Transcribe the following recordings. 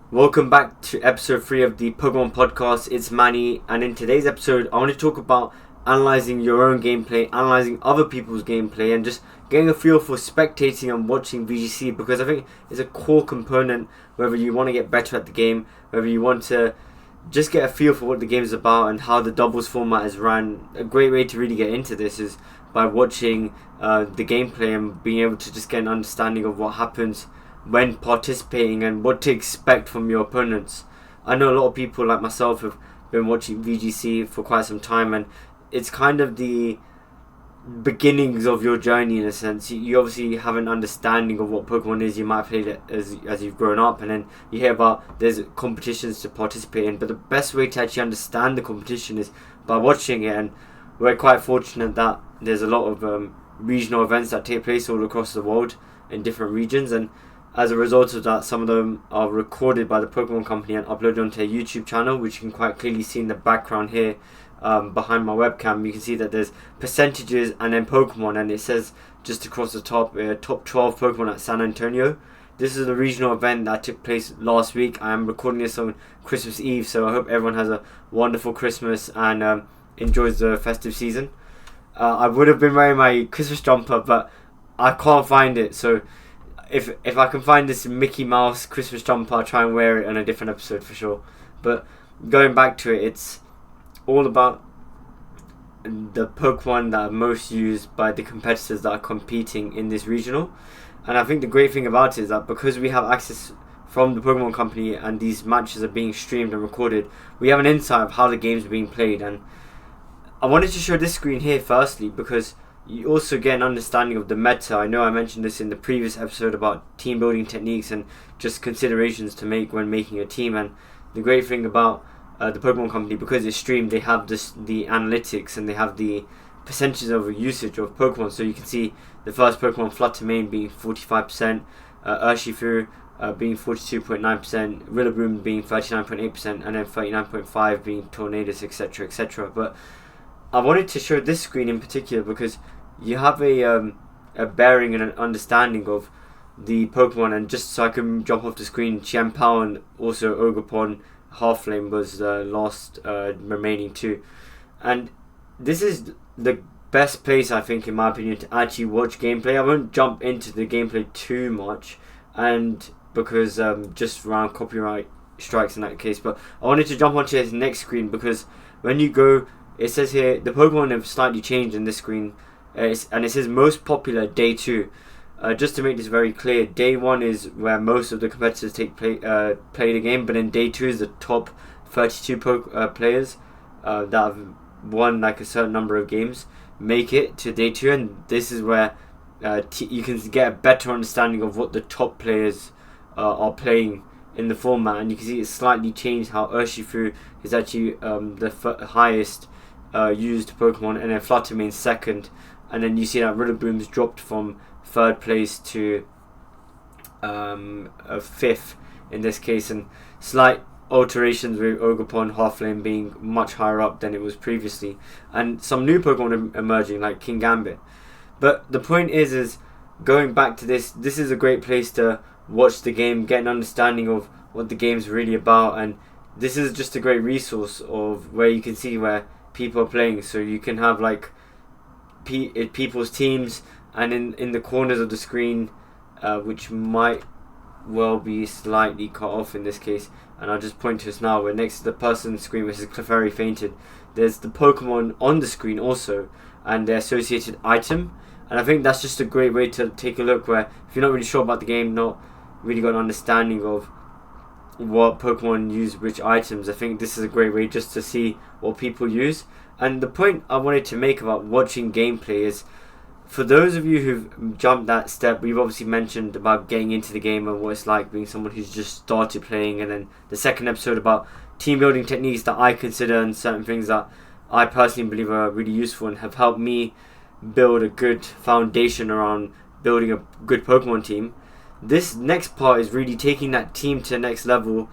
Welcome back to episode 3 of the Pokemon Podcast. It's Manny, and in today's episode, I want to talk about analysing your own gameplay, analysing other people's gameplay, and just getting a feel for spectating and watching VGC, because I think it's a core component whether you want to get better at the game, whether you want to just get a feel for what the game is about and how the doubles format is run. A great way to really get into this is by watching the gameplay and being able to just get an understanding of what happens when participating and what to expect from your opponents. I know a lot of people like myself have been watching VGC for quite some time, and it's kind of the beginnings of your journey in a sense. You obviously have an understanding of what Pokemon is. You might have played it as you've grown up, and then you hear about there's competitions to participate in, but the best way to actually understand the competition is by watching it. And we're quite fortunate that there's a lot of regional events that take place all across the world in different regions, and as a result of that, some of them are recorded by the Pokemon Company and uploaded onto their YouTube channel, which you can quite clearly see in the background here behind my webcam. You can see that there's percentages and then Pokemon, and it says just across the top, top 12 Pokemon at San Antonio. This is the regional event that took place last week. I am recording this on Christmas Eve, so I hope everyone has a wonderful Christmas and enjoys the festive season. I would have been wearing my Christmas jumper, but I can't find it, so if I can find this Mickey Mouse Christmas jumper, I'll try and wear it on a different episode for sure. But going back to it, it's all about the Pokemon that are most used by the competitors that are competing in this regional. And I think the great thing about it is that because we have access from the Pokemon Company and these matches are being streamed and recorded, we have an insight of how the games are being played. And I wanted to show this screen here firstly because you also get an understanding of the meta. I know I mentioned this in the previous episode about team building techniques and just considerations to make when making a team. And the great thing about the Pokemon Company, because it's streamed, they have the analytics and they have the percentages of usage of Pokemon. So you can see the first Pokemon, Fluttermane, being 45%, Urshifu being 42.9%, Rillaboom being 39.8%, and then 39.5% being Tornadus, etc., etc. But I wanted to show this screen in particular because you have a bearing and an understanding of the Pokemon. And just so I can jump off the screen, Chiampao and also Ogerpon Halflame was the last remaining two. And this is the best place, I think, in my opinion, to actually watch gameplay. I won't jump into the gameplay too much, and because just around copyright strikes in that case. But I wanted to jump onto this next screen because when you go, it says here the Pokemon have slightly changed in this screen, and it says most popular day 2. Just to make this very clear, day 1 is where most of the competitors play the game, but then day 2 is the top 32 players that have won like a certain number of games make it to day 2, and this is where you can get a better understanding of what the top players are playing in the format. And you can see it's slightly changed how Urshifu is actually the highest used Pokemon, and then Fluttermane second, and then you see that Rillaboom's dropped from 3rd place to 5th in this case, and slight alterations with Ogerpon Halflame being much higher up than it was previously, and some new Pokemon emerging like King Gambit. But the point is going back to this is a great place to watch the game, get an understanding of what the game's really about, and this is just a great resource of where you can see where people are playing. So you can have like people's teams, and in the corners of the screen, which might well be slightly cut off in this case, and I'll just point to us now, where next to the person's screen, which is Clefairy Fainted, there's the Pokemon on the screen also and their associated item. And I think that's just a great way to take a look, where if you're not really sure about the game, not really got an understanding of what Pokemon use which items, I think this is a great way just to see what people use. And the point I wanted to make about watching gameplay is, for those of you who've jumped that step, we've obviously mentioned about getting into the game and what it's like being someone who's just started playing, and then the second episode about team building techniques that I consider and certain things that I personally believe are really useful and have helped me build a good foundation around building a good Pokemon team. This next part is really taking that team to the next level.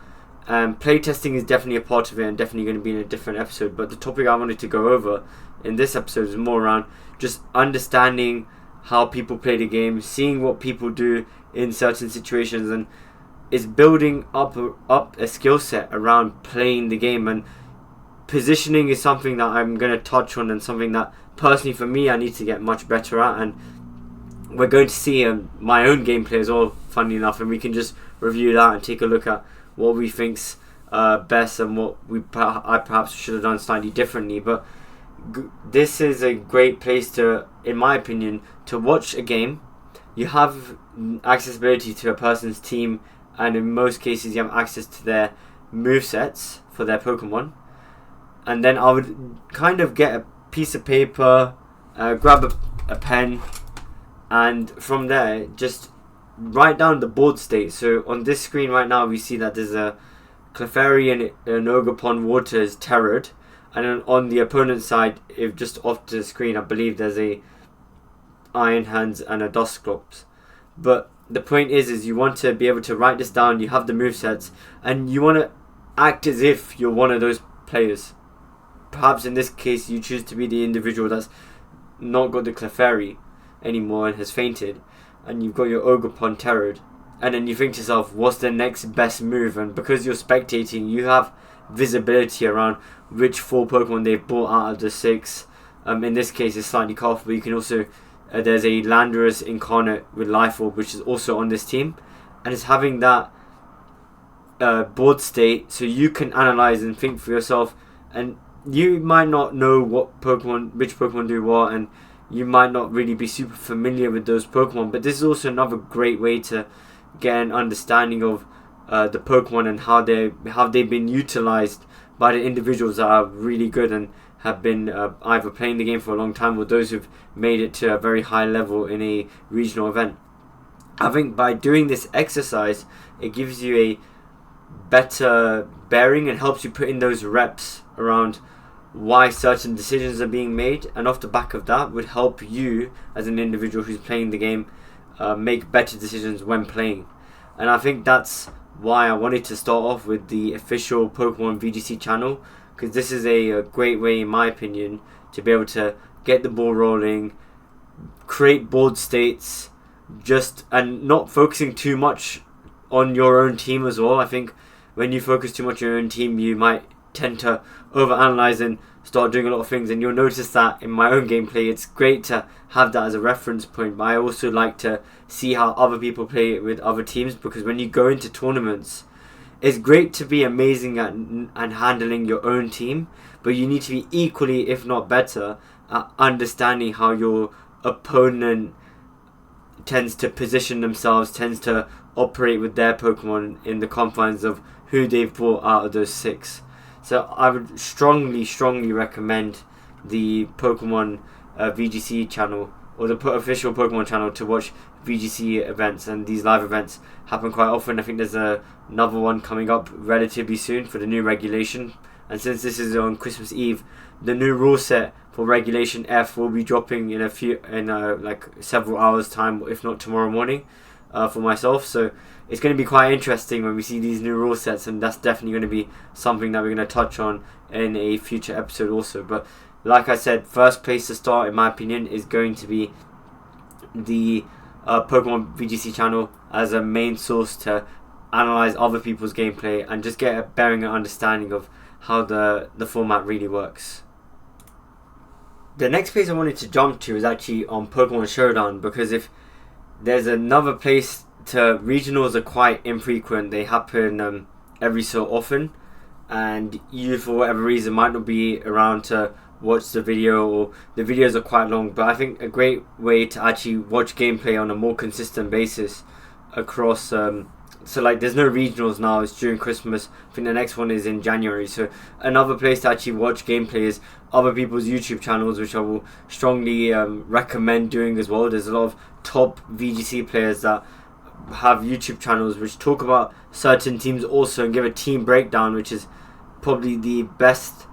Playtesting is definitely a part of it and definitely going to be in a different episode, but the topic I wanted to go over in this episode is more around just understanding how people play the game, seeing what people do in certain situations. And is building up a skill set around playing the game, and positioning is something that I'm going to touch on, and something that personally for me I need to get much better at. And we're going to see my own gameplay as well, funny enough, and we can just review that and take a look at what we think's best and what I perhaps should have done slightly differently. But this is a great place to, in my opinion, to watch a game. You have accessibility to a person's team, and in most cases you have access to their movesets for their Pokemon. And then I would kind of get a piece of paper, grab a pen, and from there just write down the board state. So on this screen right now we see that there's a Clefairy and an Ogerpon Water is terrored, and then on the opponent's side, if just off the screen, I believe there's a Iron Hands and a Dusclops. But the point is you want to be able to write this down. You have the movesets, and you want to act as if you're one of those players. Perhaps in this case you choose to be the individual that's not got the Clefairy anymore and has fainted, and you've got your Ogerpon terrored, and then you think to yourself, what's the next best move? And because you're spectating, you have visibility around which 4 Pokemon they've brought out of the 6. In this case it's slightly Cough, but you can also there's a Landorus Incarnate with Life Orb, which is also on this team, and it's having that board state so you can analyze and think for yourself. And you might not know which Pokemon do what, and you might not really be super familiar with those Pokemon, but this is also another great way to get an understanding of the Pokemon and how they've been utilized by the individuals that are really good and have been either playing the game for a long time or those who've made it to a very high level in a regional event. I think by doing this exercise, it gives you a better bearing and helps you put in those reps around why certain decisions are being made, and off the back of that would help you as an individual who's playing the game make better decisions when playing. And I think that's why I wanted to start off with the official Pokemon VGC channel, because this is a great way, in my opinion, to be able to get the ball rolling, create board states, and not focusing too much on your own team as well. I think when you focus too much on your own team, you might tend to overanalyze and start doing a lot of things, and you'll notice that in my own gameplay it's great to have that as a reference point, but I also like to see how other people play it with other teams, because when you go into tournaments it's great to be amazing at and handling your own team, but you need to be equally, if not better, at understanding how your opponent tends to position themselves, tends to operate with their Pokemon in the confines of who they've brought out of those 6. So I would strongly recommend the Pokemon VGC channel, or the official Pokemon channel, to watch VGC events, and these live events happen quite often. I think there's another one coming up relatively soon for the new regulation, and since this is on Christmas Eve, the new rule set for Regulation F will be dropping in like several hours time, if not tomorrow morning, for myself. So it's going to be quite interesting when we see these new rule sets, and that's definitely going to be something that we're going to touch on in a future episode also. But like I said, first place to start, in my opinion, is going to be the Pokemon VGC channel as a main source to analyze other people's gameplay and just get a bearing and understanding of how the format really works. The next place I wanted to jump to is actually on Pokemon Showdown, because if there's another place to, regionals are quite infrequent. They happen every so often, and you, for whatever reason, might not be around to watch the video, or the videos are quite long. But I think a great way to actually watch gameplay on a more consistent basis across so like there's no regionals now, it's during Christmas. I think the next one is in January. So another place to actually watch gameplay is other people's YouTube channels, which I will strongly recommend doing as well. There's a lot of top VGC players that have YouTube channels which talk about certain teams also and give a team breakdown, which is probably the best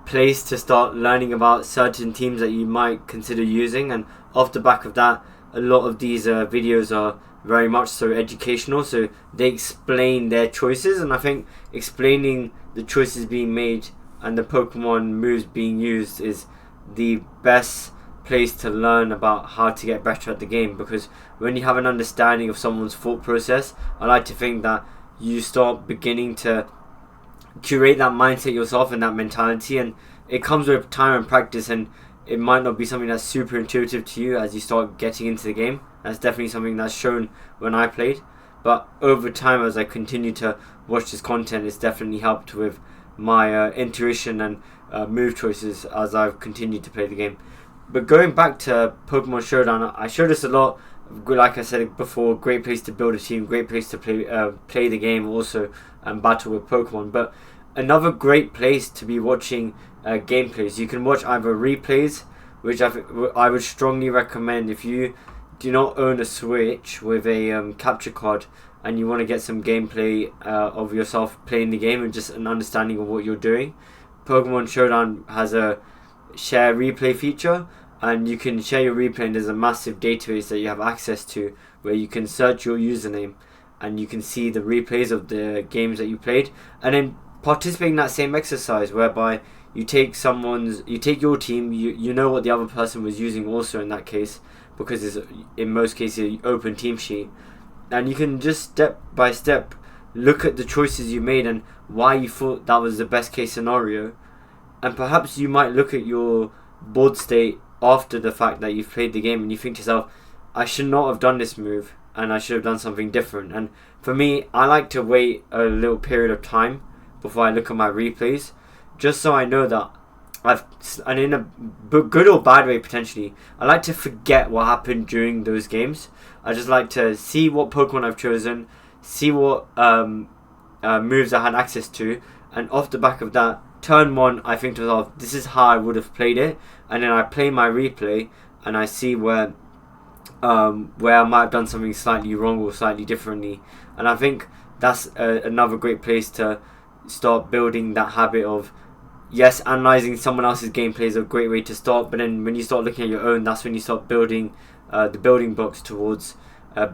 place to start learning about certain teams that you might consider using. And off the back of that, a lot of these videos are very much so educational, so they explain their choices, and I think explaining the choices being made and the Pokemon moves being used is the best place to learn about how to get better at the game, because when you have an understanding of someone's thought process, I like to think that you start beginning to curate that mindset yourself and that mentality, and it comes with time and practice, and it might not be something that's super intuitive to you as you start getting into the game. That's definitely something that's shown when I played, but over time as I continue to watch this content, it's definitely helped with my intuition and move choices as I've continued to play the game. But going back to Pokemon Showdown, I showed this a lot. Like I said before, great place to build a team, great place to play the game also, and battle with Pokemon. But another great place to be watching gameplays. You can watch either replays, which I would strongly recommend if you do not own a Switch with a capture card and you want to get some gameplay of yourself playing the game and just an understanding of what you're doing. Pokemon Showdown has a share replay feature, and you can share your replay, and there's a massive database that you have access to where you can search your username and you can see the replays of the games that you played, and then participate in that same exercise whereby you take your team, you know what the other person was using also in that case, because it's in most cases an open team sheet, and you can just step by step look at the choices you made and why you thought that was the best case scenario. And perhaps you might look at your board state after the fact that you've played the game and you think to yourself, I should not have done this move and I should have done something different. And for me, I like to wait a little period of time before I look at my replays, just so I know that and in a good or bad way potentially, I like to forget what happened during those games. I just like to see what Pokemon I've chosen, see what moves I had access to, and off the back of that, turn one, I think to myself, this is how I would have played it, and then I play my replay and I see where I might have done something slightly wrong or slightly differently. And I think that's another great place to start building that habit of, yes, analysing someone else's gameplay is a great way to start, but then when you start looking at your own, that's when you start building the building blocks towards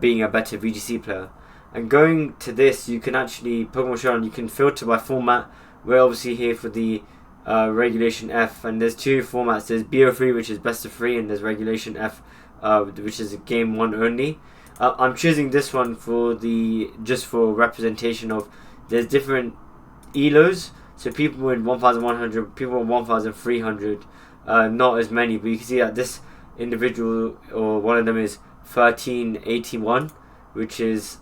being a better VGC player. And going to this, you can actually, Pokemon Showdown, you can filter by format. We're obviously here for the Regulation F, and there's two formats. There's BO3, which is best of 3, and there's Regulation F, which is game 1 only. I'm choosing this one just for representation of, there's different ELOs, so people win 1,100, people win 1,300, not as many, but you can see that this individual, or one of them, is 1381, which is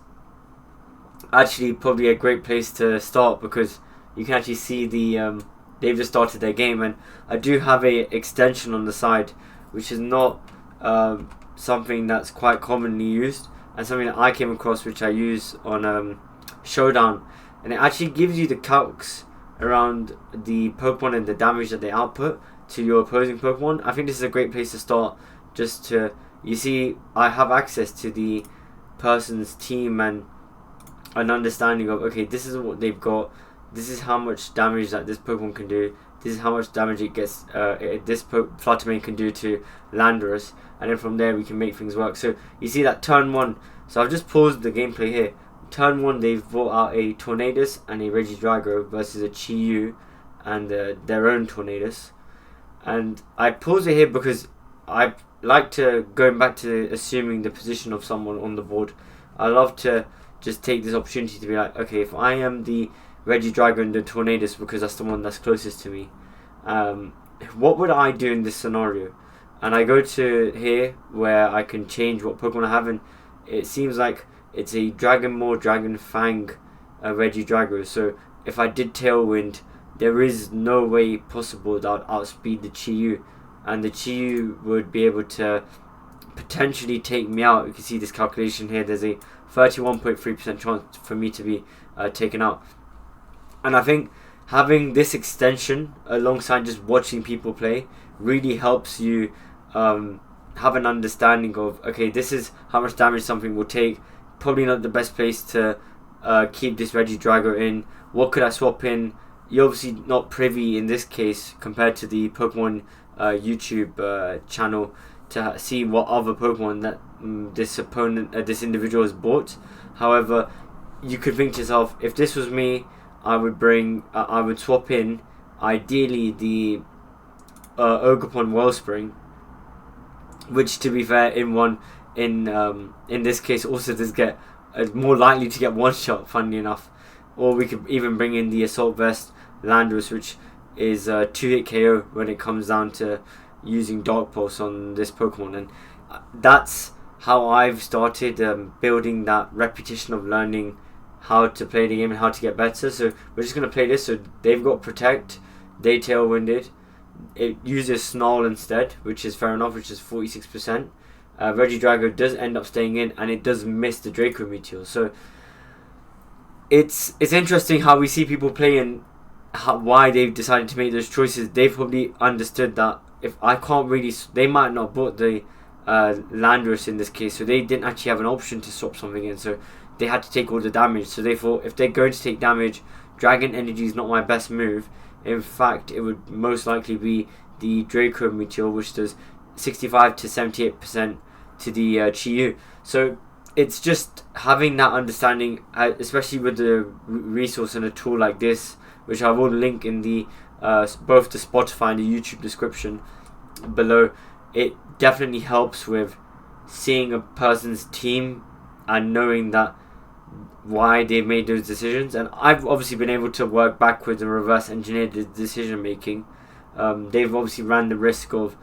actually probably a great place to start, because you can actually see they've just started their game. And I do have a extension on the side, which is not something that's quite commonly used, and something that I came across, which I use on Showdown, and it actually gives you the calcs around the Pokemon and the damage that they output to your opposing Pokemon. I think this is a great place to start, just to, you see, I have access to the person's team and an understanding of, okay, this is what they've got, this is how much damage that this Pokemon can do, this is how much damage it gets, this Fluttermane can do to Landorus, and then from there we can make things work. So you see that turn 1, so I've just paused the gameplay here. Turn 1, they've brought out a Tornadus and a Regidrago versus a Chi-Yu and their own Tornadus. And I pause it here because I like to, going back to assuming the position of someone on the board, I love to just take this opportunity to be like, okay, if I am the Regidrago and the Tornadus, because that's the one that's closest to me, what would I do in this scenario? And I go to here where I can change what Pokemon I have, and it seems like it's a Dragon Maw, Dragon Fang Regidrago. So if I did Tailwind, there is no way possible that I'd outspeed the Chi-Yu, and the Chi-Yu would be able to potentially take me out. You can see this calculation here, there's a 31.3% chance for me to be taken out. And I think having this extension alongside just watching people play really helps you have an understanding of, okay, this is how much damage something will take. Probably not the best place to keep this Regidrago in. What could I swap in? You're obviously not privy in this case compared to the Pokemon YouTube channel to see what other Pokemon that this individual has bought. However, you could think to yourself, if this was me, I would swap in ideally the Ogerpon Wellspring, which, to be fair, in this case also does get more likely to get one shot, funnily enough. or we could even bring in the Assault Vest Landorus, which is 2-hit KO when it comes down to using Dark Pulse on this Pokemon. And that's how I've started building that repetition of learning how to play the game and how to get better. So we're just going to play this. So they've got Protect, they Tailwinded. It uses Snarl instead, which is fair enough, which is 46%. Regidrago does end up staying in, and it does miss the Draco Meteor. So it's interesting how we see people play and why they've decided to make those choices. They've probably understood that if I can't really, they might not have bought the Landorus in this case, so they didn't actually have an option to swap something in, so they had to take all the damage. So they thought, if they're going to take damage, Dragon Energy is not my best move. In fact, it would most likely be the Draco Meteor, which does 65 to 78% to the Chi-Yu. So it's just having that understanding, especially with the resource and a tool like this, which I will link in the both the Spotify and the YouTube description below. It definitely helps with seeing a person's team and knowing that why they've made those decisions. And I've obviously been able to work backwards and reverse engineer the decision making. They've obviously ran the risk of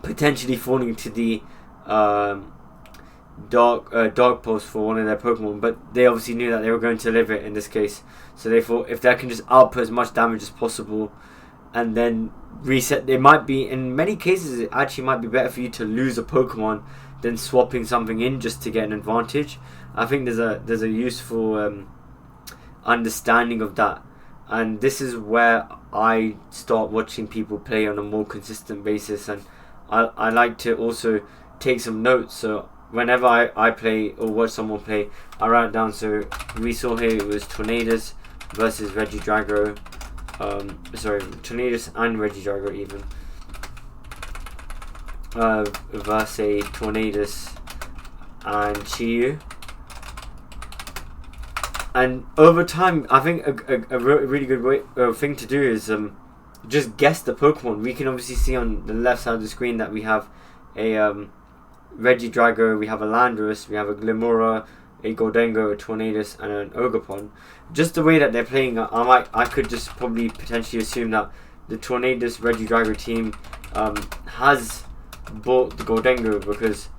potentially falling to the Dark Pulse for one of their Pokemon, but they obviously knew that they were going to live it in this case. So they thought, if they can just output as much damage as possible and then reset, it might be, in many cases it actually might be better for you to lose a Pokemon than swapping something in just to get an advantage. I think there's a useful understanding of that, and this is where I start watching people play on a more consistent basis. And I like to also take some notes, so whenever I play or watch someone play, I write it down. So we saw here it was Tornadus versus Regidrago, Tornadus and Regidrago even, versus Tornadus and Chi-Yu. And over time, I think a really good thing to do is just guess the Pokemon. We can obviously see on the left side of the screen that we have a Regidrago, we have a Landorus, we have a Glimmora, a Gholdengo, a Tornadus, and an Ogerpon. Just the way that they're playing, I could just probably potentially assume that the Tornadus Regidrago team has bought the Gholdengo, because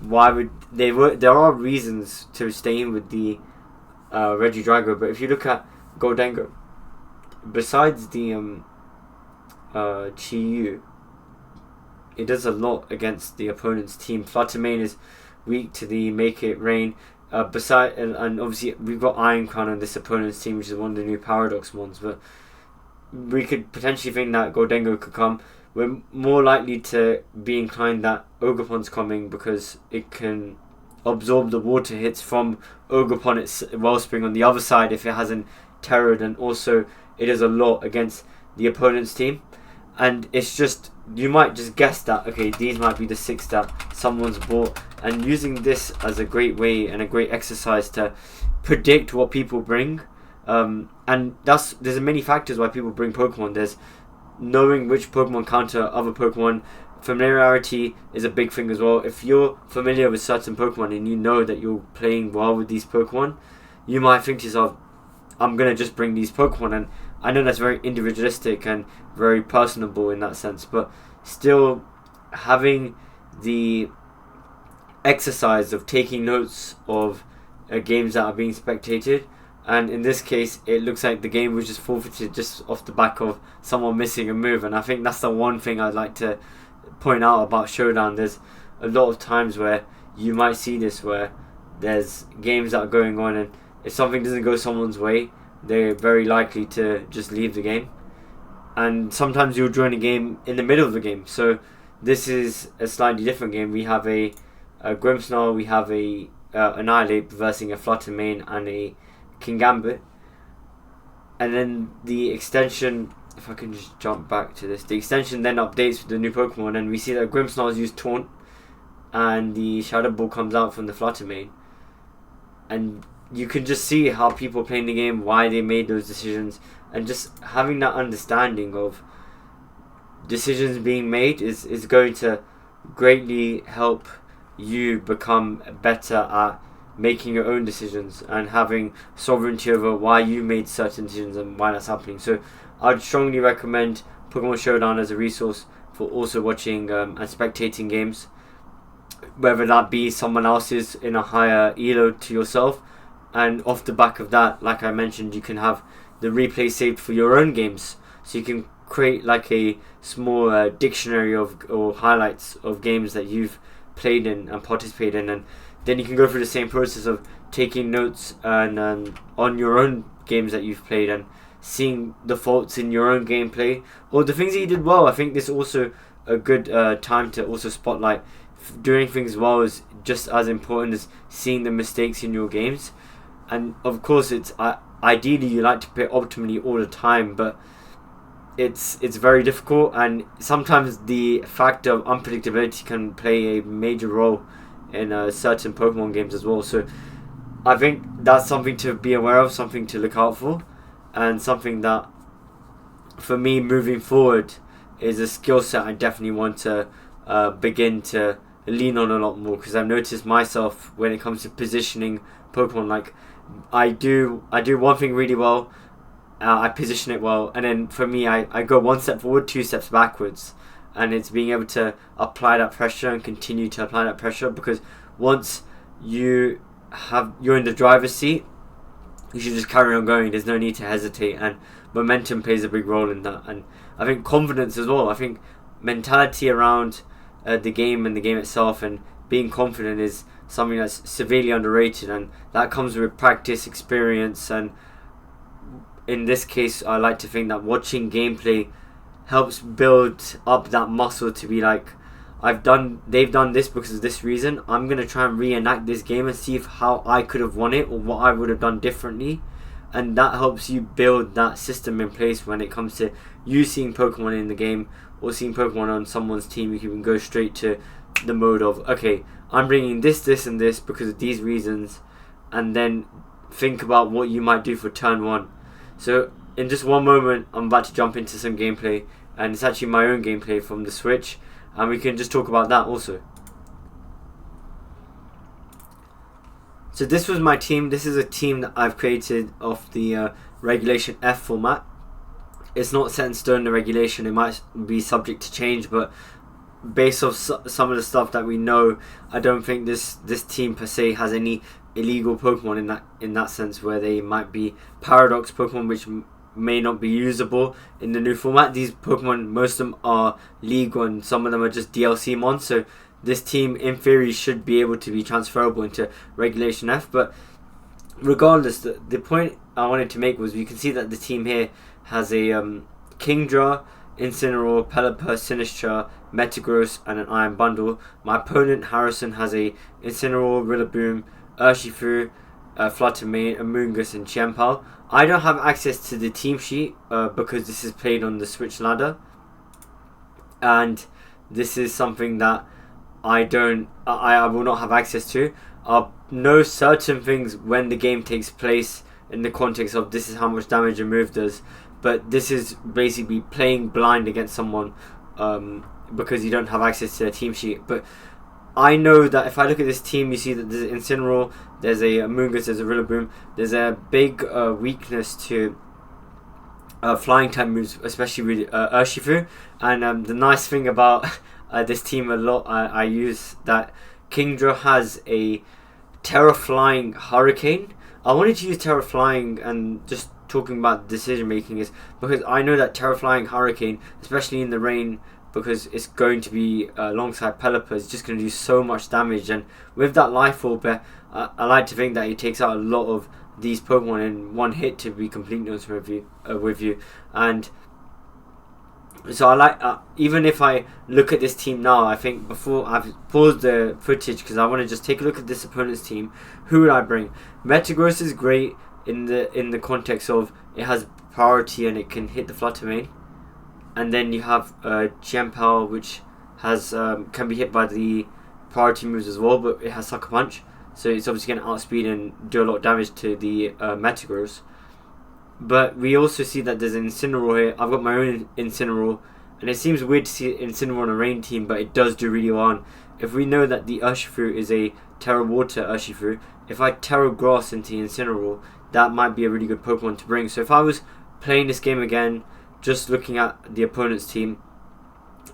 why would they? There are reasons to stay in with the Regidrago, but if you look at Gholdengo, besides the Chi-Yu, it does a lot against the opponent's team. Fluttermane is weak to the Make It Rain. And obviously we've got Iron Crown on this opponent's team, which is one of the new Paradox ones. But we could potentially think that Gholdengo could come. We're more likely to be inclined that Ogerpon's coming, because it can absorb the water hits from Ogerpon's Wellspring on the other side if it hasn't terrored, and also it does a lot against the opponent's team. And it's just, you might just guess that, okay, these might be the 6 that someone's bought, and using this as a great way and a great exercise to predict what people bring. And there's many factors why people bring Pokemon. There's knowing which Pokemon counter other Pokemon. Familiarity is a big thing as well. If you're familiar with certain Pokemon and you know that you're playing well with these Pokemon, you might think to yourself, I'm going to just bring these Pokemon. And I know that's very individualistic and very personable in that sense, but still having the exercise of taking notes of games that are being spectated. And in this case, it looks like the game was just forfeited just off the back of someone missing a move. And I think that's the one thing I'd like to point out about Showdown. There's a lot of times where you might see this, where there's games that are going on, and if something doesn't go someone's way, they're very likely to just leave the game. And sometimes you'll join a game in the middle of the game. So this is a slightly different game. We have a Grimmsnarl, we have a Annihilate versing a Fluttermane and a Kingambit. And then the extension, if I can just jump back to this, the extension then updates with the new Pokemon, and we see that Grimmsnarls use Taunt, and the Shadow Ball comes out from the Fluttermane. And you can just see how people playing the game, why they made those decisions, and just having that understanding of decisions being made is going to greatly help you become better at making your own decisions and having sovereignty over why you made certain decisions and why that's happening. So I'd strongly recommend Pokemon Showdown as a resource for also watching and spectating games, whether that be someone else's in a higher elo to yourself. And off the back of that, like I mentioned, you can have the replay saved for your own games, so you can create like a small dictionary of or highlights of games that you've played in and participated in, and then you can go through the same process of taking notes and on your own games that you've played and seeing the faults in your own gameplay or the things that you did well. I think this is also a good time to also spotlight doing things well is just as important as seeing the mistakes in your games. And of course, it's ideally you like to play optimally all the time, but it's very difficult, and sometimes the factor of unpredictability can play a major role in certain Pokemon games as well. So I think that's something to be aware of, something to look out for, and something that for me moving forward is a skill set I definitely want to begin to lean on a lot more, because I've noticed myself when it comes to positioning Pokemon, like I do one thing really well, I position it well, and then for me I go one step forward, two steps backwards, and it's being able to apply that pressure and continue to apply that pressure, because once you're in the driver's seat, you should just carry on going. There's no need to hesitate, and momentum plays a big role in that. And I think confidence as well. I think mentality around the game and the game itself and being confident is something that's severely underrated, and that comes with practice, experience, and in this case I like to think that watching gameplay helps build up that muscle to be like, they've done this because of this reason, I'm going to try and reenact this game and see how I could have won it or what I would have done differently. And that helps you build that system in place when it comes to you seeing Pokemon in the game or seeing Pokemon on someone's team. You can go straight to the mode of, okay, I'm bringing this, and this because of these reasons, and then think about what you might do for turn one. So in just one moment I'm about to jump into some gameplay, and it's actually my own gameplay from the Switch, and we can just talk about that also. So this was my team. This is a team that I've created off the Regulation F format. It's not set in stone, the regulation. It might be subject to change, but based off some of the stuff that we know, I don't think this team per se has any illegal Pokemon in that sense, where they might be paradox Pokemon which may not be usable in the new format. These Pokemon, most of them are legal and some of them are just DLC mons, so this team in theory should be able to be transferable into Regulation F. But regardless, the point I wanted to make was you can see that the team here has a Kingdra, Incineroar, Pelipper, Sinistcha, Metagross and an Iron Bundle. My opponent Harrison has a Incineroar, Rillaboom, Urshifu, Fluttermane, Amoonguss and Chiempao. I don't have access to the team sheet because this is played on the Switch ladder, and this is something that I will not have access to. I'll know certain things when the game takes place in the context of this is how much damage a move does, but this is basically playing blind against someone because you don't have access to their team sheet. But I know that if I look at this team, you see that there's an Incineroar, there's a Amoonguss, there's a Rillaboom. There's a big weakness to flying type moves, especially with Urshifu. And the nice thing about this team a lot, I use that Kingdra has a Terra Flying Hurricane. I wanted to use Terra Flying, and just talking about decision making is because I know that Terra Flying Hurricane, especially in the rain, because it's going to be alongside Pelipper, is just going to do so much damage. And with that Life Orb, I like to think that it takes out a lot of these Pokemon in one hit, to be completely honest with you. And so I like, even if I look at this team now, I think before I've paused the footage because I want to just take a look at this opponent's team. Who would I bring? Metagross is great in the context of it has priority and it can hit the Fluttermane. And then you have Chiempao, which has can be hit by the priority moves as well, but it has Sucker Punch, so it's obviously going to outspeed and do a lot of damage to the Metagross. But we also see that there's an Incineroar here. I've got my own Incineroar, And it seems weird to see Incineroar on a rain team, but it does do really well. And if we know that the Urshifu is a Terra Water Urshifu, if I Terra Grass into Incineroar, that might be a really good Pokemon to bring. So if I was playing this game again, just looking at the opponent's team,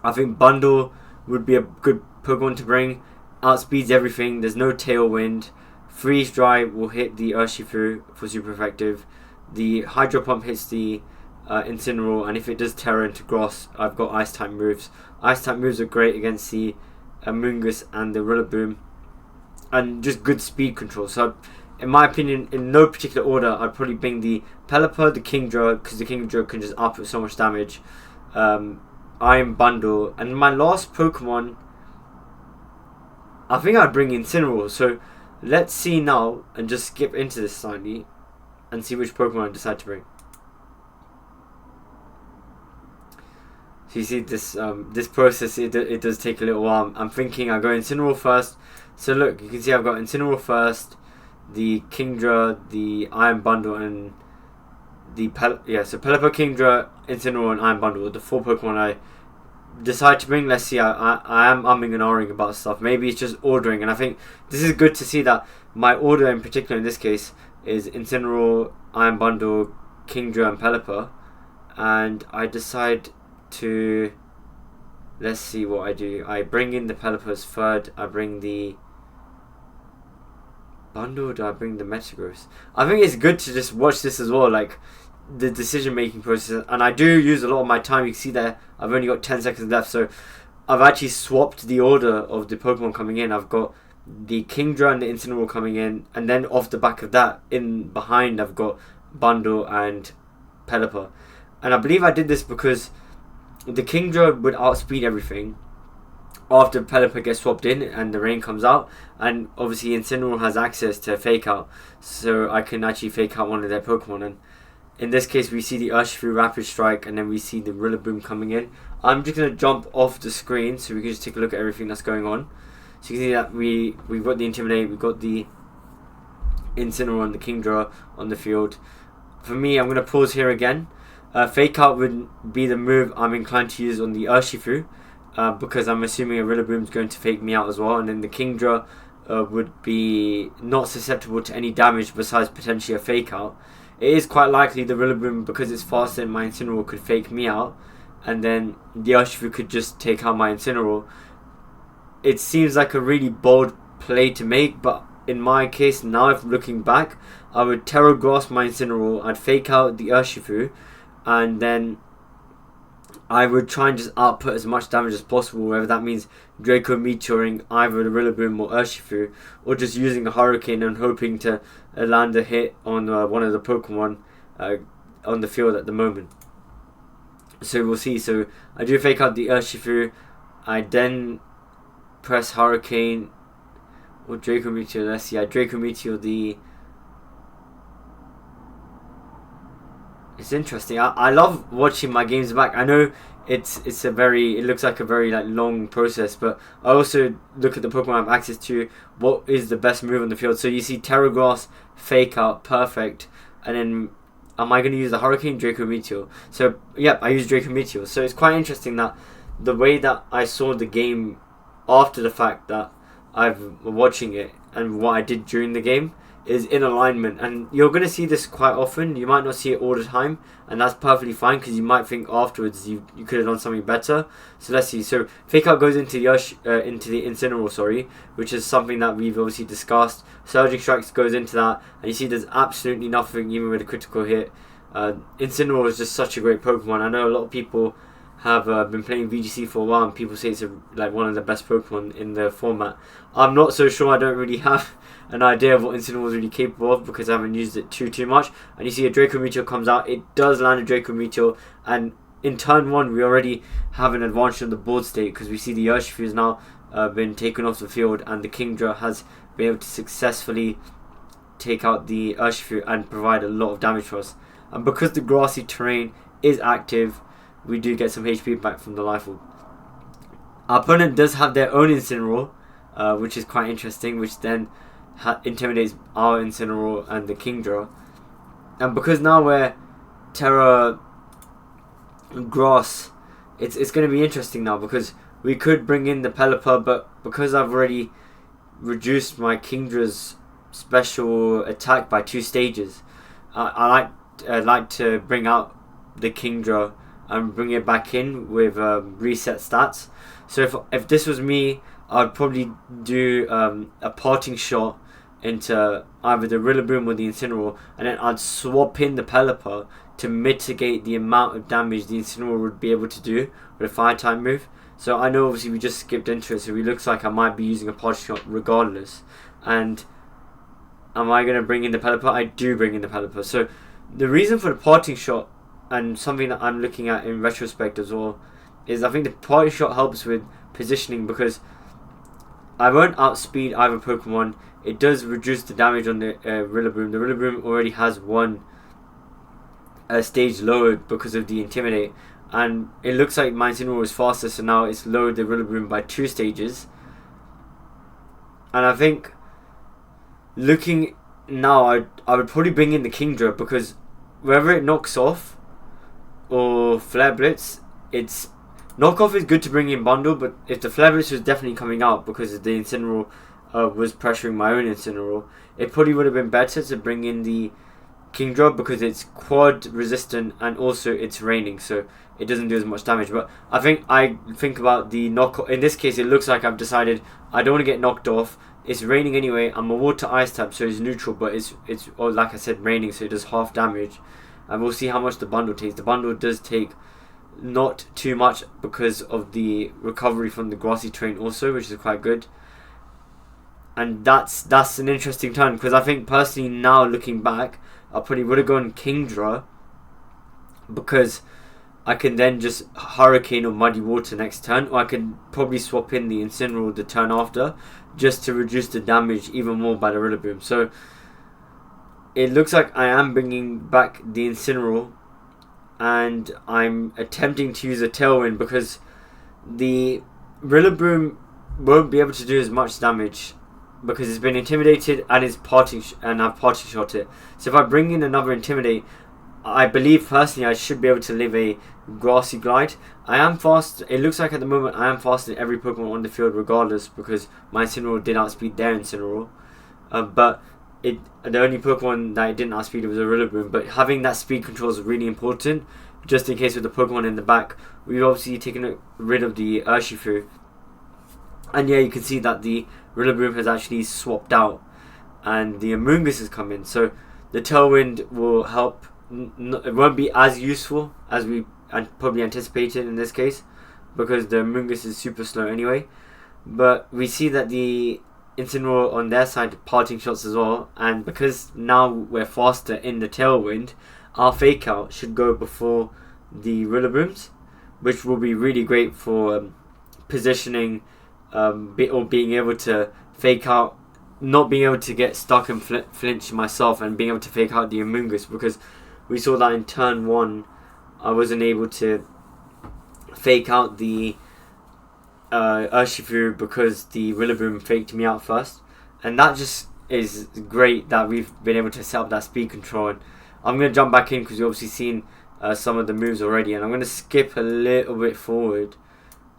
I think Bundle would be a good Pokemon to bring. Outspeeds everything, there's no Tailwind. Freeze Dry will hit the Urshifu for super effective. The Hydro Pump hits the Incineroar, and if it does Terra into Grass, I've got Ice type moves. Ice type moves are great against the Amoonguss and the Rillaboom, and just good speed control. So in my opinion, in no particular order, I'd probably bring the Pelipper, the Kingdra, because the Kingdra can just output so much damage. Iron Bundle, and my last Pokemon, I think I'd bring Incineroar. So let's see now, and just skip into this slightly, and see which Pokemon I decide to bring. So you see this this process, it does take a little while. I'm thinking I go Incineroar first. So look, you can see I've got Incineroar first, the Kingdra, the Iron Bundle, and the so Pelipper, Kingdra, Incineroar, and Iron Bundle, the 4 Pokemon I decide to bring. Let's see, I am umming and ahhing about stuff. Maybe it's just ordering, and I think this is good to see that my order in particular in this case is Incineroar, Iron Bundle, Kingdra, and Pelipper, and I decide to, let's see what I do. I bring in the Pelipper's third, I bring the Bundle, do I bring the Metagross? I think it's good to just watch this as well, like the decision making process, and I do use a lot of my time. You can see there I've only got 10 seconds left, so I've actually swapped the order of the Pokemon coming in. I've got the Kingdra and the Incineroar coming in, and then off the back of that, in behind, I've got Bundle and Pelipper. And I believe I did this because the Kingdra would outspeed everything after Pelipper gets swapped in and the rain comes out, and obviously Incineroar has access to Fake Out, so I can actually Fake Out one of their Pokemon. And in this case we see the Urshifu Rapid Strike, and then we see the Rillaboom coming in. I'm just going to jump off the screen so we can just take a look at everything that's going on. So you can see that we've got the Intimidate, we've got the Incineroar and the Kingdra on the field. For me, I'm going to pause here again. Fake Out would be the move I'm inclined to use on the Urshifu, because I'm assuming a Rillaboom is going to fake me out as well, and then the Kingdra would be not susceptible to any damage besides potentially a Fake Out. It is quite likely the Rillaboom, because it's faster than my Incineroar, could fake me out, and then the Urshifu could just take out my Incineroar. It seems like a really bold play to make, but in my case now, if looking back, I would Terra Grass my Incineroar, I'd Fake Out the Urshifu, and then I would try and just output as much damage as possible, whether that means Draco Meteoring either the Rillaboom or Urshifu, or just using a Hurricane and hoping to land a hit on one of the Pokemon on the field at the moment. So we'll see. So I do Fake Out the Urshifu, I then press Hurricane or Draco Meteor. Let's see, I Draco Meteor the... It's interesting. I love watching my games back. I know it looks like a very long process, but I also look at the Pokemon I have access to, what is the best move on the field. So you see Terra Grass, Fake Out, perfect, and then am I going to use the Hurricane, Draco Meteor? So yep, I use Draco Meteor. So it's quite interesting that the way that I saw the game after the fact that I'm watching it and what I did during the game is in alignment, and you're going to see this quite often. You might not see it all the time, and that's perfectly fine, because you might think afterwards you could have done something better. So let's see. So Fake Out goes into the Incineroar, which is something that we've obviously discussed. Surging Strikes goes into that, and you see there's absolutely nothing, even with a critical hit. Incineroar is just such a great Pokemon. I know a lot of people have been playing VGC for a while, and people say it's one of the best Pokemon in the format. I'm not so sure. I don't really have an idea of what Incineroar is really capable of, because I haven't used it too much. And you see a Draco Meteor comes out, it does land a Draco Meteor, and in turn 1 we already have an advantage on the board state, because we see the Urshifu has now been taken off the field, and the Kingdra has been able to successfully take out the Urshifu and provide a lot of damage for us. And because the grassy terrain is active, we do get some HP back from the Life Orb. Our opponent does have their own Incineroar, which is quite interesting, which then intimidates our Incineroar and the Kingdra. And because now we're Terra Grass it's going to be interesting now, because we could bring in the Pelipper, but because I've already reduced my Kingdra's special attack by 2 stages, I like to bring out the Kingdra and bring it back in with reset stats. So if this was me, I'd probably do a parting shot into either the Rillaboom or the Incineroar, and then I'd swap in the Pelipper to mitigate the amount of damage the Incineroar would be able to do with a Fire type move. So I know obviously we just skipped into it, so it looks like I might be using a parting shot regardless. And am I going to bring in the Pelipper? I do bring in the Pelipper. So the reason for the parting shot, and something that I'm looking at in retrospect as well, is I think the parting shot helps with positioning, because I won't outspeed either Pokemon. It does reduce the damage on the Rillaboom. The Rillaboom already has 1 stage lowered because of the Intimidate, and it looks like my Incineroar is faster, so now it's lowered the Rillaboom by 2 stages. And I think, looking now, I would probably bring in the Kingdra, because whether it knocks off or Flare Blitz, it's knockoff is good to bring in bundle, but if the Flare Blitz was definitely coming out because the Incineroar was pressuring my own Incineroar, it probably would have been better to bring in the Kingdra, because it's quad resistant and also it's raining, so it doesn't do as much damage. But I think about the knock. In this case, it looks like I've decided I don't want to get knocked off. It's raining anyway. I'm a water ice type, so it's neutral, but it's like I said, raining, so it does half damage. And we'll see how much the bundle takes. The bundle does take not too much because of the recovery from the grassy terrain also, which is quite good. And that's an interesting turn, because I think personally now, looking back, I probably would have gone Kingdra, because I can then just Hurricane or Muddy Water next turn, or I could probably swap in the Incineroar the turn after, just to reduce the damage even more by the Rillaboom. So it looks like I am bringing back the Incineroar, and I'm attempting to use a Tailwind, because the Rillaboom won't be able to do as much damage, because it's been intimidated and I've parting shot it. So if I bring in another Intimidate, I believe personally I should be able to live a Grassy Glide. I am fast. It looks like at the moment I am faster than every Pokemon on the field regardless, because my Incineroar did outspeed their Incineroar. But the only Pokemon that it didn't outspeed was a Rillaboom. But having that speed control is really important, just in case with the Pokemon in the back. We've obviously taken rid of the Urshifu. And yeah, you can see that the Rillaboom has actually swapped out and the Amoonguss has come in. So the Tailwind will help. It won't be as useful as we probably anticipated in this case, because the Amoonguss is super slow anyway. But we see that the Incineroar on their side parting shots as well, and because now we're faster in the Tailwind, our Fake Out should go before the Rillaboom's, which will be really great for positioning, or being able to Fake Out, not being able to get stuck and flinch myself, and being able to Fake Out the Amoonguss, because we saw that in turn 1 I wasn't able to Fake Out the Urshifu because the Rillaboom faked me out first. And that just is great that we've been able to set up that speed control. And I'm going to jump back in because you've obviously seen some of the moves already, and I'm going to skip a little bit forward,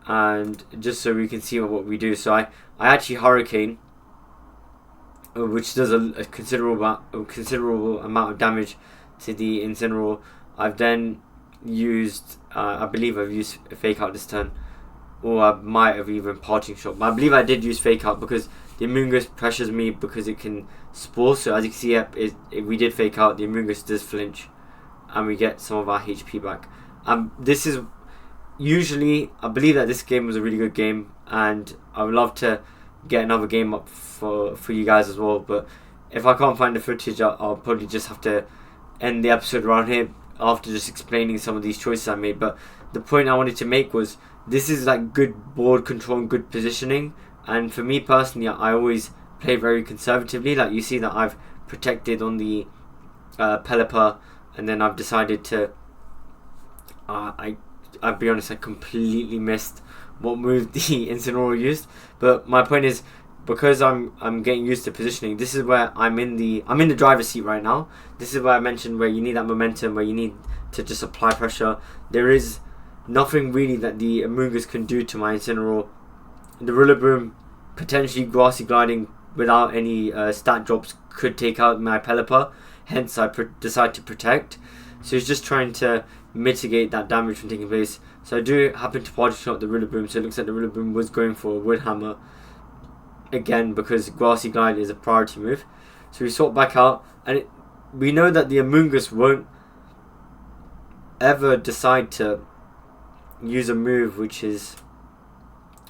and just so we can see what we do. So I actually Hurricane, which does a considerable amount of damage to the Incineroar. I've then used, I believe I've used Fake Out this turn, or I might have even Parting Shot, but I believe I did use Fake Out because the Amoonguss pressures me because it can Spore. So as you can see, if we did Fake Out, the Amoonguss does flinch and we get some of our HP back. This is usually, I believe that this game was a really good game, and I would love to get another game up for you guys as well. But if I can't find the footage, I'll probably just have to end the episode around here after just explaining some of these choices I made. But the point I wanted to make was, this is like good board control and good positioning, and for me personally, I always play very conservatively. Like you see that I've protected on the Pelipper, and then I've decided to I'll be honest, I completely missed what move the Incineroar used. But my point is, because I'm getting used to positioning, this is where I'm in the driver's seat right now. This is where I mentioned where you need that momentum, where you need to just apply pressure. There is nothing really that the Amoonguss can do to my Incineroar. The Rillaboom, potentially Grassy Gliding without any stat drops, could take out my Pelipper, hence I decide to protect. So he's just trying to mitigate that damage from taking place. So I do happen to body shot the Rillaboom, so it looks like the Rillaboom was going for a Wood Hammer again, because Grassy Glide is a priority move. So we swap back out, and we know that the Amoonguss won't ever decide to use a move which is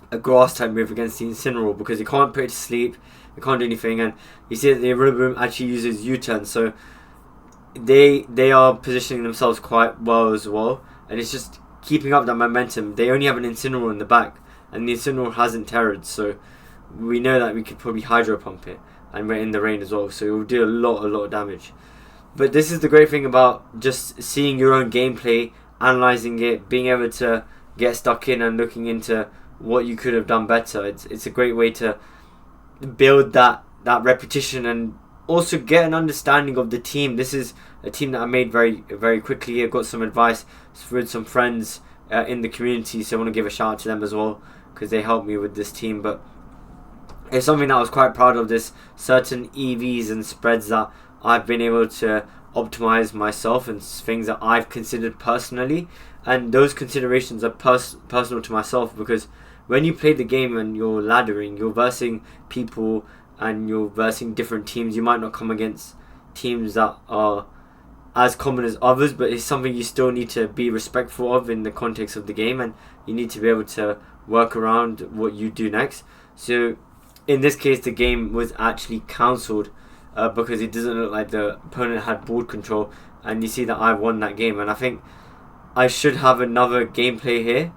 a grass type move against the Incineroar, because he can't put it to sleep, he can't do anything. And you see that the Rillaboom actually uses U-turn, so they are positioning themselves quite well as well, and it's just keeping up that momentum. They only have an Incineroar in the back, and the Incineroar hasn't terrored, so we know that we could probably Hydro Pump it, and we're in the rain as well, so it will do a lot of damage. But this is the great thing about just seeing your own gameplay, analysing it, being able to get stuck in and looking into what you could have done better. It's a great way to build that repetition and also get an understanding of the team. This is a team that I made very, very quickly. I got some advice with some friends in the community, so I want to give a shout out to them as well, because they helped me with this team. But it's something that I was quite proud of, this certain EVs and spreads that I've been able to optimize myself, and things that I've considered personally. And those considerations are personal to myself, because when you play the game and you're laddering, you're versing people and you're versing different teams. You might not come against teams that are as common as others, but it's something you still need to be respectful of in the context of the game, and you need to be able to work around what you do next. So in this case, the game was actually cancelled because it doesn't look like the opponent had board control, and you see that I won that game. And I think I should have another gameplay here,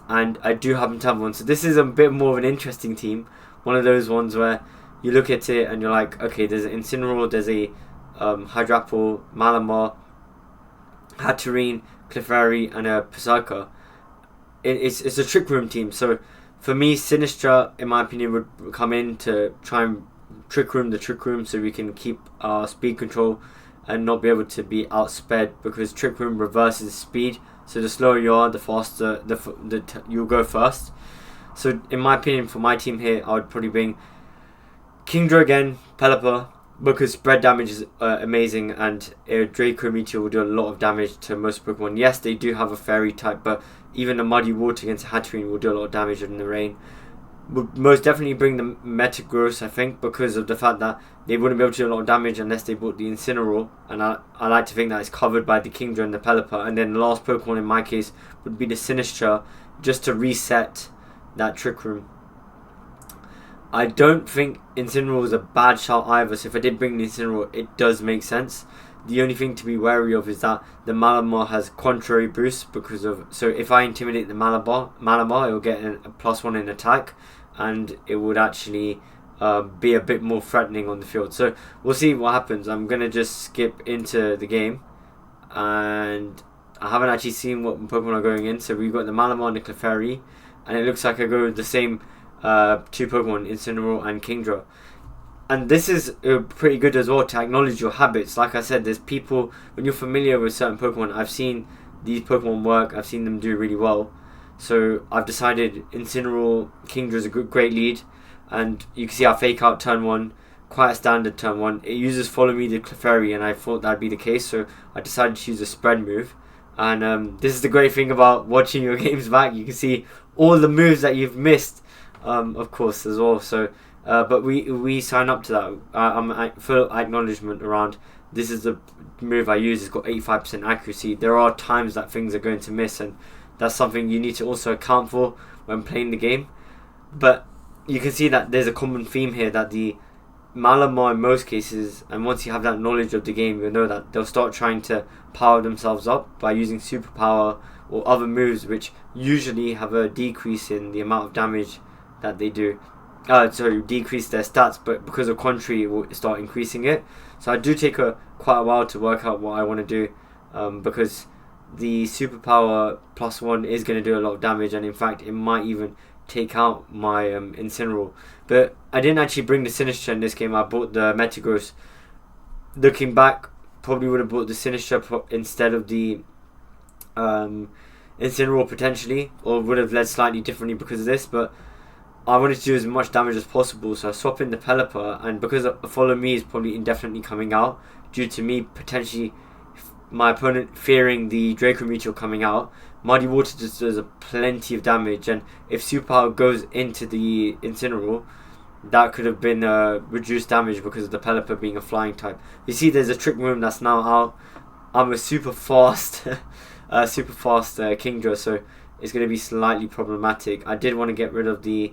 and I do happen to have one. So this is a bit more of an interesting team, one of those ones where you look at it and you're like, okay, there's an Incineroar, there's a Hydrapple, Malamar, Hatterene, Clefairy, and a Berserker. It's a Trick Room team. So for me, Sinistra, in my opinion, would come in to try and Trick Room the Trick Room, so we can keep our speed control and not be able to be outsped, because Trick Room reverses speed. So the slower you are, the faster you'll go first. So in my opinion, for my team here, I would probably bring Kingdra again, Pelipper, because spread damage is amazing, and Draco Meteor will do a lot of damage to most Pokemon. Yes, they do have a fairy type, but even a Muddy Water against Hatterene will do a lot of damage in the rain. Would most definitely bring the Metagross, I think, because of the fact that they wouldn't be able to do a lot of damage unless they bought the Incineroar, and I like to think that it's covered by the Kingdra and the Pelipper. And then the last Pokemon in my case would be the Sinistra, just to reset that Trick Room. I don't think Incineroar is a bad shout either, so if I did bring the Incineroar, it does make sense. The only thing to be wary of is that the Malamar has contrary boost, so if I intimidate the Malamar, it will get a +1 in attack, and it would actually be a bit more threatening on the field. So we'll see what happens. I'm going to just skip into the game, and I haven't actually seen what Pokemon are going in. So we've got the Malamar and the Clefairy, and it looks like I go with the same two Pokemon, Incineroar and Kingdra. And this is pretty good as well to acknowledge your habits. Like I said, there's people, when you're familiar with certain Pokemon, I've seen these Pokemon work, I've seen them do really well. So I've decided Incineroar, Kingdra is a great lead. And you can see our fake out turn 1, quite a standard turn 1. It uses Follow Me the Clefairy, and I thought that'd be the case, so I decided to use a spread move. And this is the great thing about watching your games back. You can see all the moves that you've missed, of course, as well. So but we sign up to that. I'm full acknowledgement around this is the move I use. It's got 85% accuracy. There are times that things are going to miss, and that's something you need to also account for when playing the game. But you can see that there's a common theme here, that the Malamar in most cases, and once you have that knowledge of the game, you'll know that they'll start trying to power themselves up by using superpower or other moves which usually have a decrease in the amount of damage that they do. Decrease their stats, but because of contrary, it will start increasing it. So I do take quite a while to work out what I want to do, because the superpower +1 is going to do a lot of damage, and in fact it might even take out my Incineroar. But I didn't actually bring the Sinistra in this game. I bought the Metagross. Looking back, probably would have bought the Sinistra instead of the Incineroar potentially, or would have led slightly differently because of this, but I wanted to do as much damage as possible, so I swap in the Pelipper, and because Follow Me is probably indefinitely coming out, due to me potentially, my opponent fearing the Draco Meteor coming out, Muddy Water just does plenty of damage, and if Superpower goes into the Incineroar, that could have been reduced damage because of the Pelipper being a flying type. You see there's a Trick Room that's now out. I'm a super fast Kingdra, so it's going to be slightly problematic. I did want to get rid of the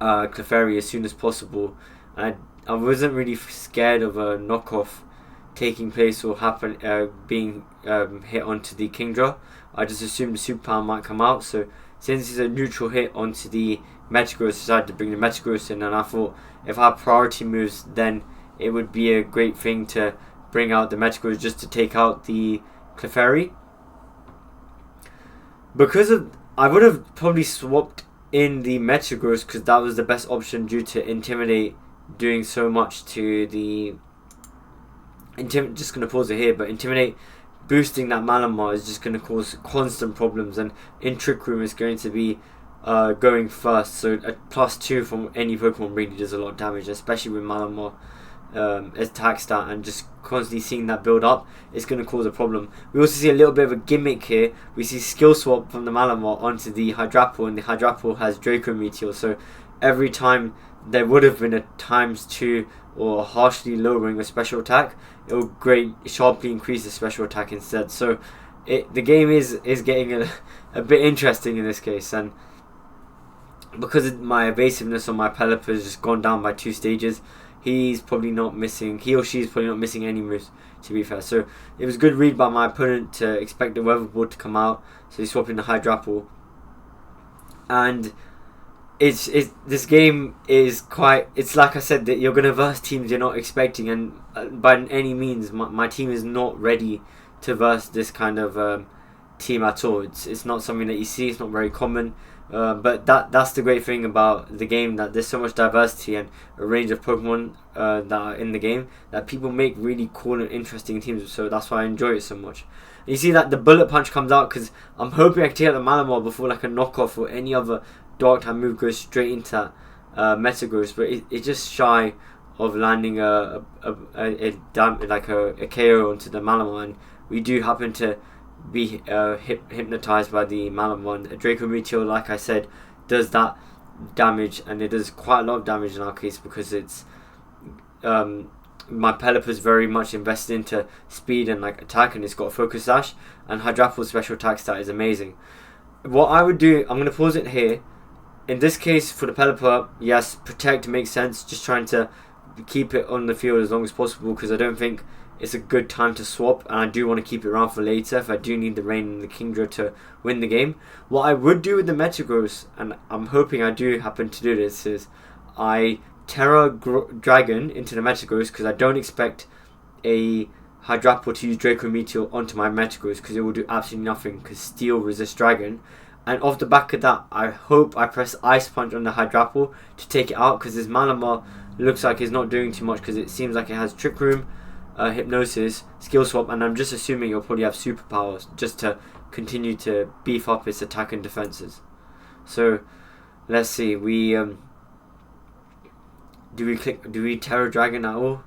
Clefairy as soon as possible. I wasn't really scared of a knockoff taking place or being hit onto the Kingdra. I just assumed the Superpower might come out, so since it's a neutral hit onto the Metagross, I decided to bring the Metagross in, and I thought if I had priority moves, then it would be a great thing to bring out the Metagross just to take out the Clefairy. I would have probably swapped in the Metagross because that was the best option due to Intimidate doing so much to the... just going to pause it here, but Intimidate boosting that Malamar is just going to cause constant problems, and in Trick Room is going to be going first, so a +2 from any Pokemon really does a lot of damage, especially with Malamar attack stat, and just constantly seeing that build up is going to cause a problem. We also see a little bit of a gimmick here. We see skill swap from the Malamar onto the Hydrapple, and the Hydrapple has Draco Meteor, so every time there would have been a ×2 or harshly lowering a special attack, it will sharply increase the special attack instead. So the game is getting a bit interesting in this case, and because of my evasiveness on my Pelipper has just gone down by 2 stages, he or she is probably not missing any moves, to be fair. So it was a good read by my opponent to expect the Weather Ball to come out, so he's swapping the Hydrapple. And this game is it's like I said, that you're going to verse teams you're not expecting, and by any means my team is not ready to verse this kind of team at all. It's not something that you see, it's not very common. But that's the great thing about the game, that there's so much diversity and a range of Pokemon that are in the game, that people make really cool and interesting teams, so that's why I enjoy it so much. And you see that the Bullet Punch comes out because I'm hoping I can take out the Malamar before like a knockoff or any other Dark type move goes straight into that Metagross, but it's just shy of landing a KO onto the Malamar, and we do happen to be hypnotized by the Malamar. A Draco Meteor, like I said, does that damage, and it does quite a lot of damage in our case because it's my Pelipper is very much invested into speed and like attack, and it's got a Focus Sash, and Hydrapple's special attack stat is amazing. What I would do, I'm going to pause it here. In this case, for the Pelipper, yes, Protect makes sense, just trying to keep it on the field as long as possible, because I don't think it's a good time to swap, and I do want to keep it around for later if I do need the Rain and the Kingdra to win the game. What I would do with the Metagross, and I'm hoping I do happen to do this, is I Terra Dragon into the Metagross, because I don't expect a Hydrapple to use Draco Meteor onto my Metagross, because it will do absolutely nothing, because Steel resists Dragon. And off the back of that, I hope I press Ice Punch on the Hydrapple to take it out, because this Malamar looks like it's not doing too much, because it seems like it has Trick Room, Hypnosis, Skill Swap, and I'm just assuming it'll probably have Superpowers just to continue to beef up its attack and defenses. So let's see, do we Terra Dragon at all?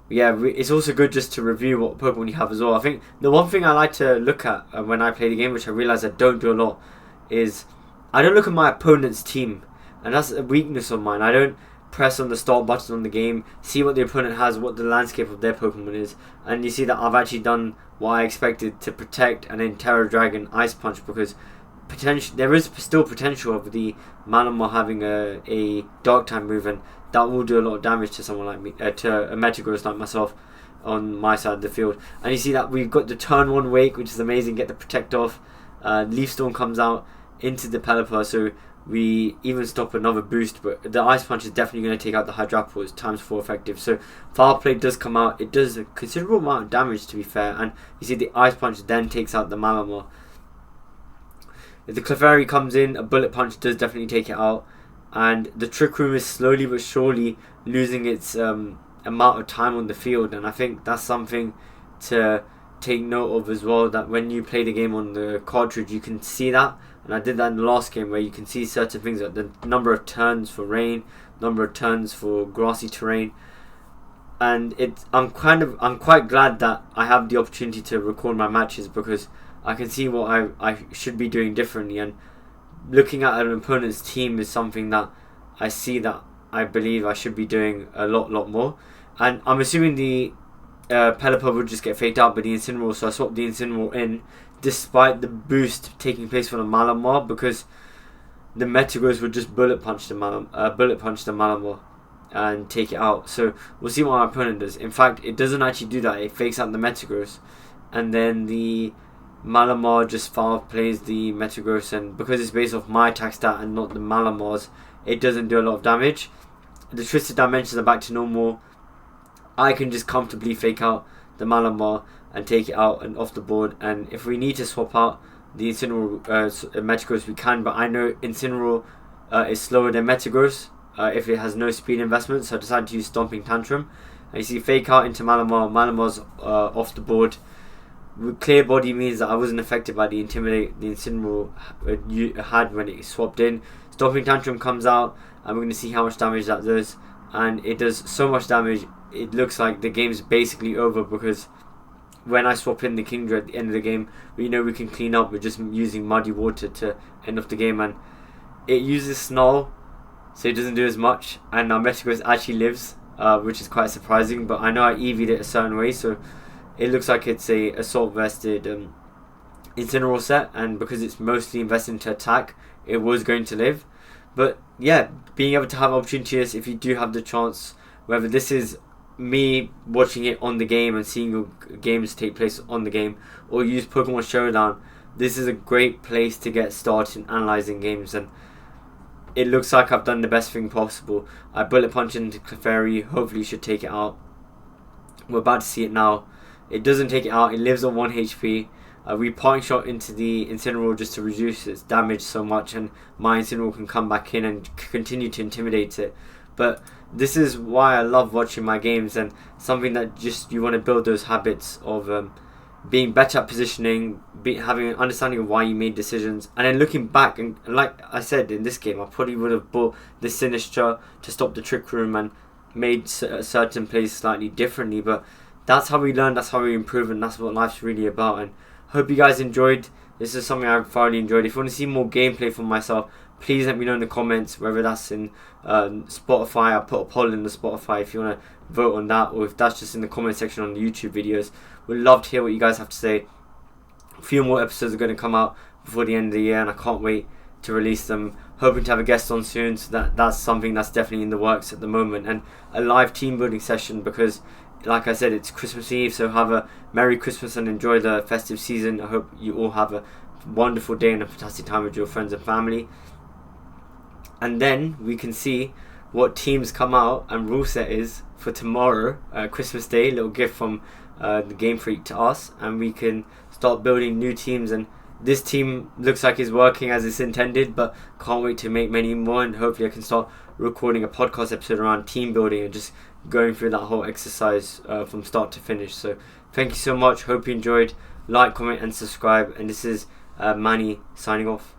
Yeah, it's also good just to review what Pokemon you have as well. I think the one thing I like to look at when I play the game, which I realise I don't do a lot, is I don't look at my opponent's team, and that's a weakness of mine. I don't press on the start button on the game, see what the opponent has, what the landscape of their Pokemon is, and you see that I've actually done what I expected, to Protect and then Terra Dragon Ice Punch, because there is still potential of the Malamar having a Dark type move, and that will do a lot of damage to someone like me, to a Metagross like myself on my side of the field. And you see that we've got the turn 1 Wake, which is amazing, get the Protect off. Leaf Storm comes out into the Pelipper, so we even stop another boost, but the Ice Punch is definitely going to take out the Hydrapple. It's ×4 effective, so Foul Play does come out. It does a considerable amount of damage, to be fair, and you see the Ice Punch then takes out the Malamar. If the Clefairy comes in, a Bullet Punch does definitely take it out, and the Trick Room is slowly but surely losing its amount of time on the field, and I think that's something to take note of as well, that when you play the game on the cartridge, you can see that, and I did that in the last game, where you can see certain things like the number of turns for rain, number of turns for grassy terrain. And I'm quite glad that I have the opportunity to record my matches, because I can see what I should be doing differently, and looking at an opponent's team is something that I see that I believe I should be doing a lot more. And I'm assuming the Pelipper will just get faked out by the Incineroar, so I swapped the Incineroar in despite the boost taking place from the Malamar, because the Metagross would just bullet punch the Malamar and take it out. So we'll see what my opponent does. In fact, it doesn't actually do that. It fakes out the Metagross, and then the Malamar just foul plays the Metagross, and because it's based off my attack stat and not the Malamar's, it doesn't do a lot of damage. The Twisted Dimensions are back to normal. I can just comfortably fake out the Malamar and take it out and off the board, and if we need to swap out the Incineroar Metagross, we can, but I know Incineroar is slower than Metagross if it has no speed investment, so I decided to use Stomping Tantrum. And you see fake out into Malamar, Malamar's off the board. Clear body means that I wasn't affected by the Intimidate the Incineroar had when it swapped in. Stomping Tantrum comes out, and we're going to see how much damage that does, and it does so much damage, it looks like the game's basically over, because when I swap in the Kingdra at the end of the game, we know we can clean up with just using Muddy Water to end off the game, and it uses Snarl, so it doesn't do as much, and our Metagross actually lives, which is quite surprising, but I know I EV'd it a certain way, so it looks like it's a Assault vested Incineroar set, and because it's mostly invested into attack, it was going to live. But yeah, being able to have opportunities if you do have the chance, whether this is me watching it on the game and seeing your games take place on the game, or use Pokemon Showdown, this is a great place to get started in analysing games, and it looks like I've done the best thing possible. I bullet punch into Clefairy, hopefully should take it out. We're about to see it now. It doesn't take it out, it lives on 1 HP. We parting shot into the Incineroar just to reduce its damage so much, and my Incineroar can come back in and continue to intimidate it. But this is why I love watching my games, and something that just you want to build those habits of being better at positioning, having an understanding of why you made decisions, and then looking back, and like I said in this game, I probably would have bought the Sinistra to stop the Trick Room and made certain plays slightly differently, but that's how we learn, that's how we improve, and that's what life's really about. And hope you guys enjoyed. This is something I've thoroughly enjoyed. If you want to see more gameplay from myself, please let me know in the comments, whether that's in Spotify. I put a poll in the Spotify if you want to vote on that, or if that's just in the comment section on the YouTube videos. We'd love to hear what you guys have to say. A few more episodes are going to come out before the end of the year, and I can't wait to release them. Hoping to have a guest on soon, so that's something that's definitely in the works at the moment, and a live team building session, because like I said, it's Christmas Eve, so have a Merry Christmas and enjoy the festive season. I hope you all have a wonderful day and a fantastic time with your friends and family. And then we can see what teams come out and rule set is for tomorrow, Christmas Day. Little gift from the Game Freak to us, and we can start building new teams. And this team looks like it's working as it's intended, but can't wait to make many more, and hopefully I can start recording a podcast episode around team building and just going through that whole exercise from start to finish. So thank you so much, hope you enjoyed. Like, comment and subscribe, and this is Manny signing off.